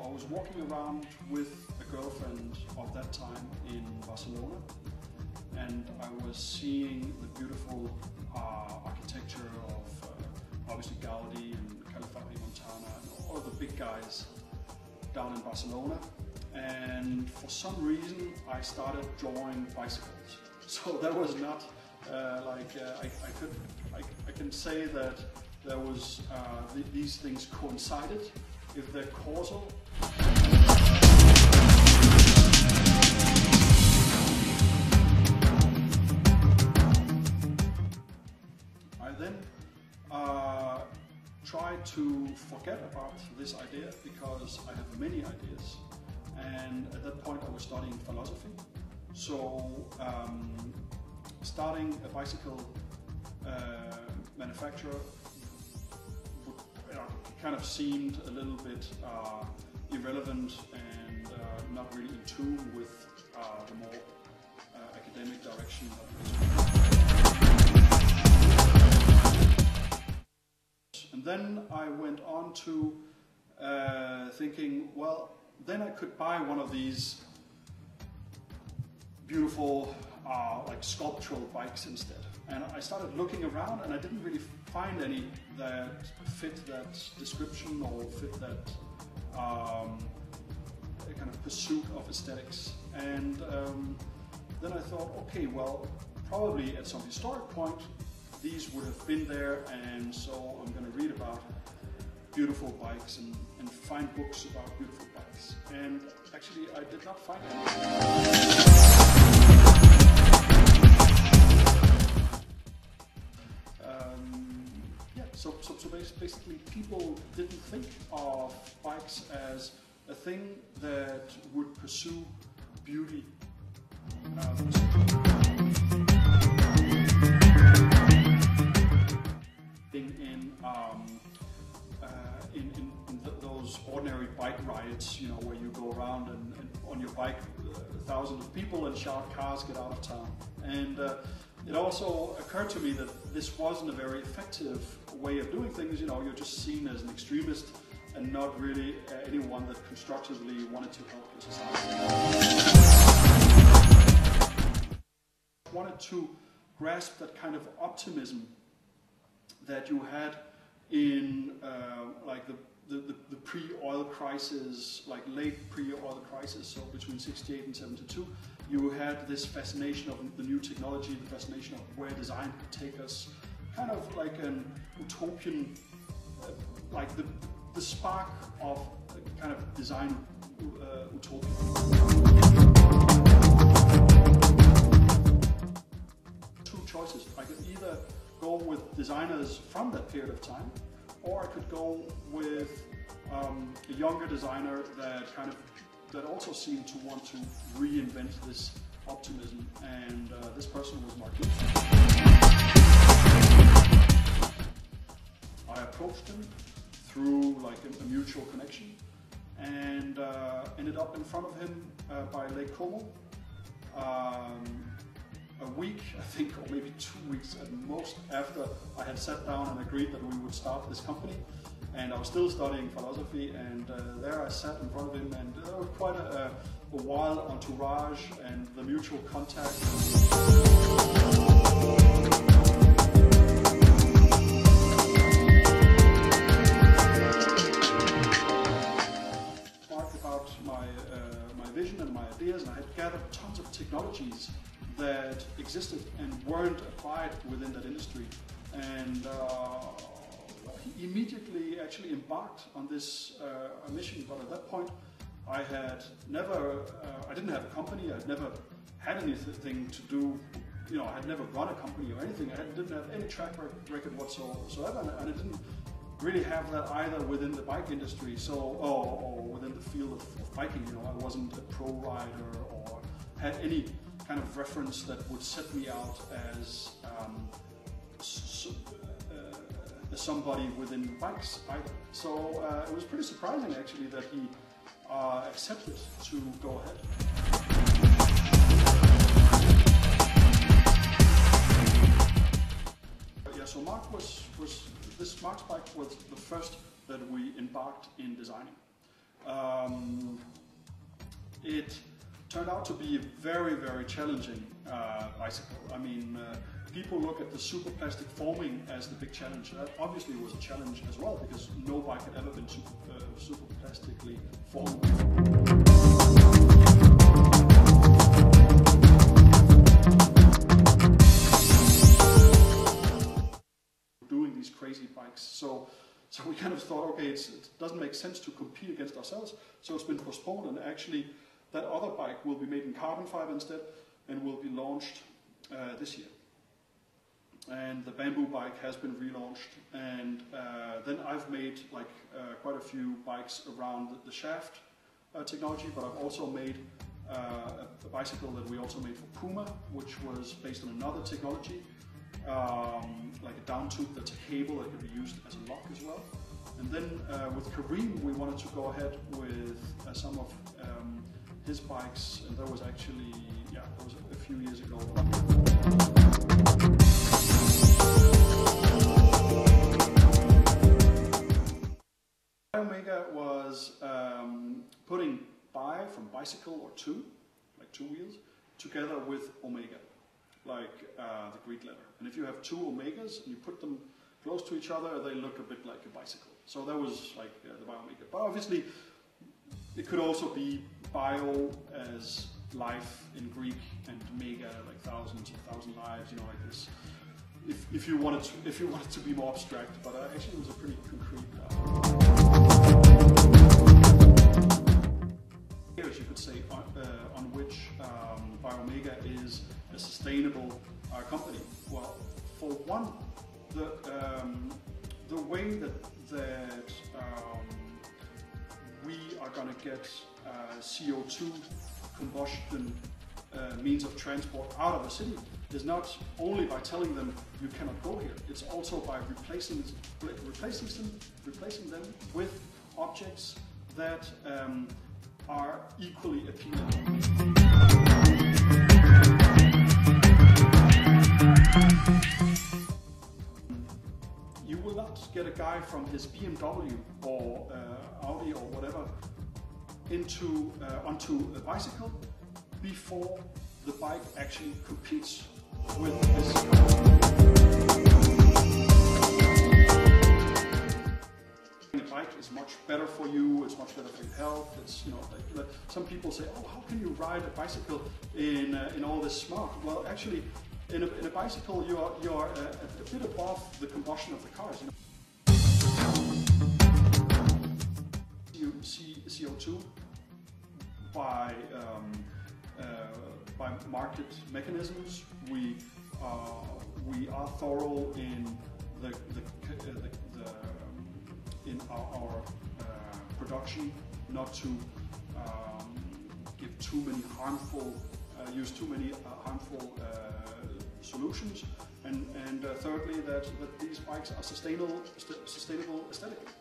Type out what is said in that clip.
I was walking around with a girlfriend of that time in Barcelona, and I was seeing the beautiful architecture of obviously Gaudi and Califati Montana and all the big guys down in Barcelona. And for some reason I started drawing bicycles. So that was not I can say that there was these things coincided. If they're causal, I then tried to forget about this idea because I have many ideas, and at that point I was studying philosophy. So starting a bicycle manufacturer kind of seemed a little bit irrelevant and not really in tune with the more academic direction of this. And then I went on to thinking, well, then I could buy one of these beautiful like sculptural bikes instead. And I started looking around and I didn't really find any that fit that description or fit that kind of pursuit of aesthetics. And then I thought, okay, well, probably at some historic point these would have been there, and so I'm going to read about beautiful bikes and find books about beautiful bikes. And actually I did not find any. So basically people didn't think of bikes as a thing that would pursue beauty. In those ordinary bike rides, you know, where you go around and on your bike, thousands of people and shout, "Cars, get out of town." And it also occurred to me that this wasn't a very effective way of doing things. You know, you're just seen as an extremist and not really anyone that constructively wanted to help your society. I wanted to grasp that kind of optimism that you had in like the pre-oil crisis, like late pre-oil crisis, so between 68 and 72, you had this fascination of the new technology, the fascination of where design could take us, kind of like an utopian, like the spark of a kind of design utopia. Two choices. I could either go with designers from that period of time, or I could go with a younger designer that also seemed to want to reinvent this optimism, and this person was Martin. I approached him through like a mutual connection, and ended up in front of him by Lake Como. A week, I think, or maybe 2 weeks at most, after I had sat down and agreed that we would start this company. And I was still studying philosophy, and there I sat in front of him, and there was quite a wild entourage and the mutual contact. About my vision and my ideas, and I had gathered tons of technologies that existed and weren't applied within that industry. And he immediately actually embarked on this mission, but at that point I had never, I didn't have a company, I'd never had anything to do, you know, I had never run a company or anything, I didn't have any track record whatsoever, and I didn't really have that either within the bike industry, so or within the field of biking. You know, I wasn't a pro rider or had any kind of reference that would set me out as somebody within bikes either. So it was pretty surprising actually that he accepted to go ahead. Yeah, so Mark's bike was the first that we embarked in designing. it turned out to be a very, very challenging bicycle. I mean, people look at the superplastic forming as the big challenge. That obviously was a challenge as well, because no bike had ever been superplastically formed. Doing these crazy bikes. So we kind of thought, okay, it doesn't make sense to compete against ourselves, so it's been postponed, and actually that other bike will be made in carbon fiber instead and will be launched this year. And the bamboo bike has been relaunched, and then I've made like quite a few bikes around the shaft technology, but I've also made a bicycle that we also made for Puma, which was based on another technology, like a down tube that's a cable that can be used as a lock as well. And then with Kareem, we wanted to go ahead with some of his bikes, and that was actually, yeah, that was a few years ago. Omega was putting bi from bicycle or two, like two wheels, together with Omega, like the Greek letter. And if you have two Omegas and you put them close to each other, they look a bit like a bicycle. So that was like the Bio-Omega. But obviously, it could also be bio as life in Greek, and mega like thousands of thousand lives, you know, like this. If you wanted to be more abstract, but actually it was a pretty concrete. Areas you could say on which Bio-Omega is a sustainable company. Well, for one, the way that we are going to get CO2 combustion means of transport out of a city is not only by telling them you cannot go here, it's also by replacing them with objects that are equally appealing. You will not get a guy from his BMW or Audi or whatever onto a bicycle before the bike actually competes with this car. The bike is much better for you, it's much better for your health. It's, you know, like some people say, oh, how can you ride a bicycle in all this smog? Well, actually, in a bicycle, you are a bit above the combustion of the cars. You see CO2 by market mechanisms. We are thorough in in our production, not to give too many harmful, use too many harmful solutions, and thirdly that these bikes are sustainable aesthetically.